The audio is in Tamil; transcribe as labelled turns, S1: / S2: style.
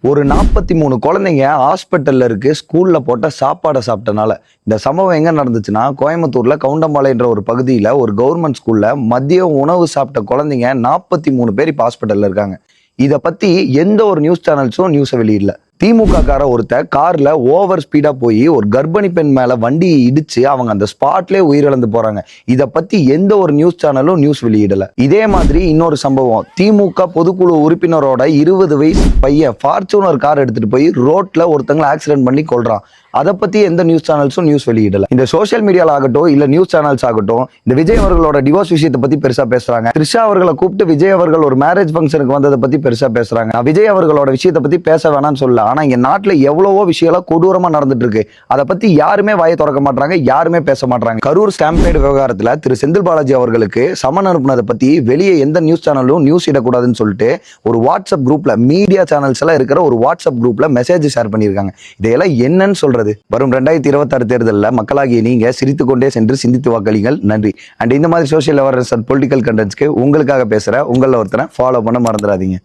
S1: ஒரு 43 குழந்தைங்க ஹாஸ்பிட்டல்ல இருக்கு ஸ்கூல்ல போட்ட சாப்பாடை சாப்பிட்டனால. இந்த சம்பவம் எங்க நடந்துச்சுன்னா, கோயம்புத்தூர்ல கவுண்டம்பாளையன்ற ஒரு பகுதியில ஒரு கவர்மெண்ட் ஸ்கூல்ல மதிய உணவு சாப்பிட்ட குழந்தைங்க 43 பேர் இப்ப ஹாஸ்பிட்டல்ல இருக்காங்க. இத பத்தி எந்த ஒரு நியூஸ் சேனல்ஸும் நியூஸை வெளியிடல. திமுக கார ஒருத்த கார்ல ஓவர் ஸ்பீடா போய் ஒரு கர்ப்பிணி பெண் மேல வண்டி இடிச்சு அவங்க அந்த ஸ்பாட்லயே உயிரிழந்து போறாங்க. இத பத்தி எந்த ஒரு நியூஸ் சேனலும் நியூஸ் வெளியிடல. இதே மாதிரி இன்னொரு சம்பவம், திமுக பொதுக்குழு உறுப்பினரோட 20 வயசு பையன் ஃபார்ச்சூனர் கார் எடுத்துட்டு போய் ரோட்ல ஒருத்தங்களை ஆக்சிடென்ட் பண்ணி கொல்றான். அதை பத்தி எந்த நியூஸ் சேனல்ஸும் நியூஸ் வெளியிடல. இந்த சோசியல் மீடியால ஆகட்டும் இல்ல நியூஸ் சேனல்ஸ் ஆகட்டும், இந்த விஜய் அவர்களோட டிவோர்ஸ் விஷயத்தை பத்தி பெருசா பேசுறாங்க. த்ரிஷா அவர்களை கூப்பிட்டு விஜய் அவர்கள் ஒரு மேரேஜ் ஃபங்க்ஷனுக்கு வந்ததை பத்தி பெருசா பேசுறாங்க. நான் விஜய் அவர்களோட விஷயத்தை பத்தி பேச வேணாம்னு சொல்ல, ஆனா இங்க நாட்டுல எவ்வளவோ விஷயம் கொடூரமா நடந்துட்டு இருக்கு. அதை பத்தி யாருமே வாயை திறக்க மாட்டாங்க, யாருமே பேச மாட்டாங்க. கரூர் ஸ்டாம்பேட் விவகாரத்துல திரு செந்தில் பாலாஜி அவர்களுக்கு சமன் அனுப்புனதை பத்தி வெளியே எந்த நியூஸ் சேனலும் நியூஸ் இடக்கூடாதுன்னு சொல்லிட்டு ஒரு வாட்ஸ்அப் குரூப்ல, மீடியா சேனல்ஸ் எல்லாம் இருக்கிற ஒரு வாட்ஸ்அப் குரூப்ல மெசேஜ் ஷேர் பண்ணிருக்காங்க. இதையெல்லாம் என்னன்னு சொல்றது? வரும் 2026 தேர்தலில் மக்களாகிய நீங்க சிரித்து கொண்டே சென்று சிந்தித்து வாக்களிங்கள். நன்றி. அண்ட் இந்த மாதிரி சோசியல் அவேர்னஸ் அண்ட் பொலிட்டிக்கல் கண்டென்ட்ஸ்க்கு உங்களுக்காக பேசுற உங்கள ஒருத்தரை ஃபாலோ பண்ண மறந்துடாதீங்க.